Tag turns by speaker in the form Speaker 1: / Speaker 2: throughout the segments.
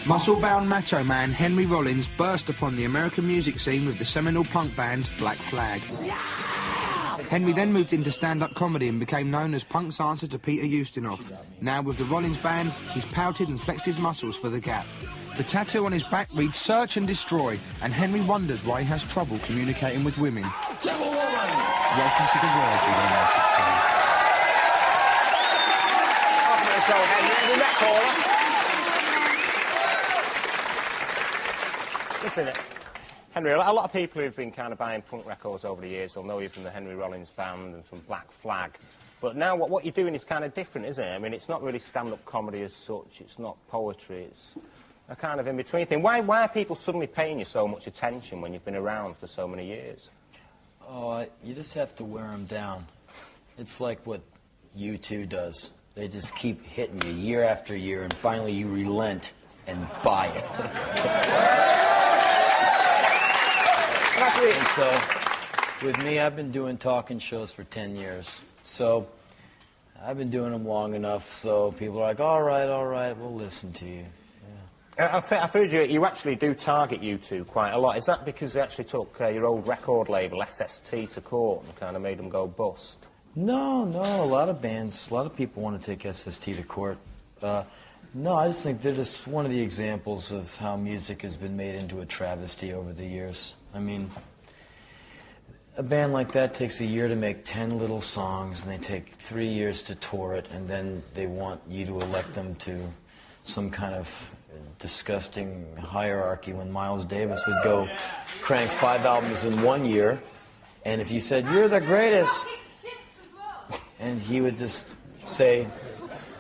Speaker 1: Muscle-bound macho man Henry Rollins burst upon the American music scene with the seminal punk band Black Flag. Henry then moved into stand-up comedy and became known as punk's answer to Peter Ustinov. Now with the Rollins band, he's pouted and flexed his muscles for the Gap. The tattoo on his back reads "Search and Destroy," and Henry wonders why he has trouble communicating with women. Devil woman! Welcome to the world, you romantic fans.
Speaker 2: Welcome to the show, Henry. We met Paula. Listen, Henry, a lot of people who've been kind of buying punk records over the years will know you from the Henry Rollins band and from Black Flag. But now what you're doing is kind of different, isn't it? I mean, it's not really stand-up comedy as such, it's not poetry, it's a kind of in-between thing. Why are people suddenly paying you so much attention when you've been around for so many years?
Speaker 3: Oh, you just have to wear them down. It's like what U2 does. They just keep hitting you year after year, and finally you relent and buy it. And so, with me, I've been doing talking shows for 10 years. So, I've been doing them long enough, so people are like, all right, we'll listen to you. Yeah.
Speaker 2: I've heard you actually do target U2 quite a lot. Is that because they actually took your old record label, SST, to court and kind of made them go bust?
Speaker 3: No, a lot of bands, a lot of people want to take SST to court. No, I just think they're just one of the examples of how music has been made into a travesty over the years. I mean, a band like that takes a year to make 10 little songs, and they take 3 years to tour it, and then they want you to elect them to some kind of disgusting hierarchy when Miles Davis would go crank 5 albums in 1 year, and if you said, "You're the greatest," and he would just say,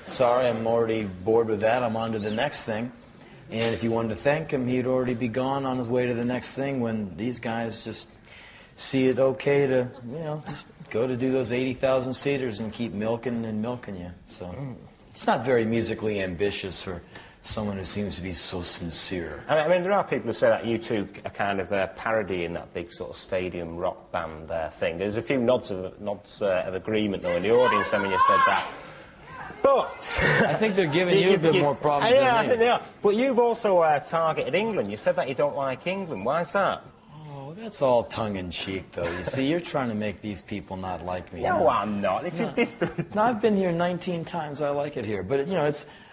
Speaker 3: "Sorry, I'm already bored with that, I'm on to the next thing." And if you wanted to thank him, he'd already be gone on his way to the next thing, when these guys just see it okay to, you know, just go to do those 80,000 seaters and keep milking and milking you. So it's not very musically ambitious for someone who seems to be so sincere.
Speaker 2: I mean, there are people who say that U2 are kind of parodying that big sort of stadium rock band thing. There's a few nods of agreement, though, in the audience when you said that. But
Speaker 3: I think they're giving you a bit more problems than me.
Speaker 2: I think they are. But you've also targeted England. You said that you don't like England. Why is that?
Speaker 3: Oh, that's all tongue-in-cheek, though. You see, you're trying to make these people not like me.
Speaker 2: No, I'm not.
Speaker 3: No, I've been here 19 times. I like it here. But, you know,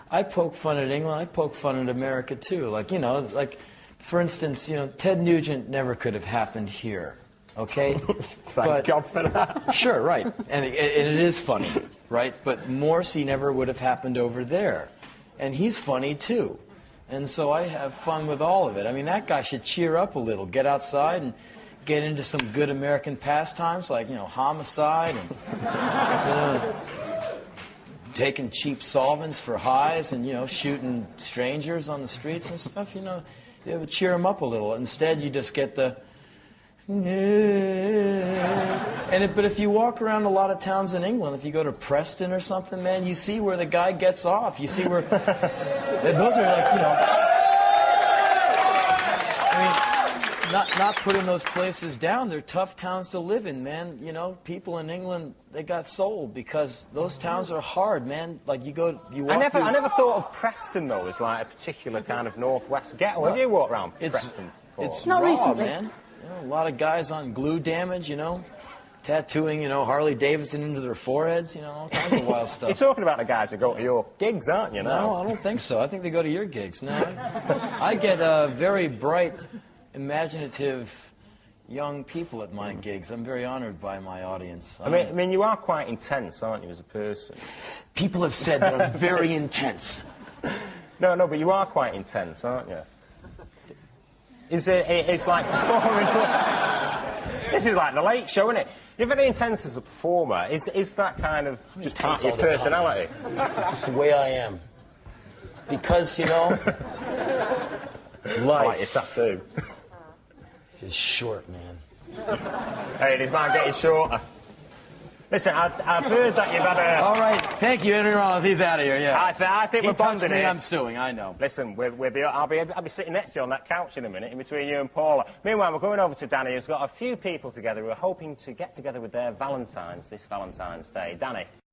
Speaker 3: I poke fun at England. I poke fun at America, too. Like, you know, like, for instance, you know, Ted Nugent never could have happened here. Okay?
Speaker 2: Thank God for that.
Speaker 3: Sure, right. And it is funny, right? But Morrissey never would have happened over there. And he's funny, too. And so I have fun with all of it. I mean, that guy should cheer up a little, get outside and get into some good American pastimes like, you know, homicide and, you know, taking cheap solvents for highs and, you know, shooting strangers on the streets and stuff, you know. It would cheer him up a little. Instead, you just get the... But if you walk around a lot of towns in England, if you go to Preston or something, man, you see where the guy gets off. You see where... those are like, you know... I mean, not putting those places down. They're tough towns to live in, man. You know, people in England, they got sold because those towns are hard, man. Like, you walk...
Speaker 2: I never thought of Preston, though, as like a particular kind of northwest ghetto. Have you walked around Preston before?
Speaker 3: It's not raw, recently, man. You know, a lot of guys on glue damage, you know, tattooing, you know, Harley Davidson into their foreheads, you know, all kinds of wild stuff.
Speaker 2: You're talking about the guys that go to your gigs, aren't you, now?
Speaker 3: No, I don't think so. I think they go to your gigs. No, I get very bright, imaginative young people at my gigs. I'm very honored by my audience.
Speaker 2: I mean, you are quite intense, aren't you, as a person?
Speaker 3: People have said that I'm very intense.
Speaker 2: No, but you are quite intense, aren't you? It's like performing... This is like the Late Show, isn't it? You're very intense as a performer. Is that kind of just part of your personality?
Speaker 3: It's just the way I am. Because, you know, life...
Speaker 2: I like your tattoo.
Speaker 3: Is short, man.
Speaker 2: Hey, this man getting shorter. Listen, I've heard that you've had a...
Speaker 3: All right, thank you, Henry Rollins. He's out of here, yeah.
Speaker 2: I think we're bonding here.
Speaker 3: I'm suing, I know.
Speaker 2: Listen, I'll be sitting next to you on that couch in a minute, in between you and Paula. Meanwhile, we're going over to Danny, who's got a few people together who are hoping to get together with their Valentines this Valentine's Day. Danny.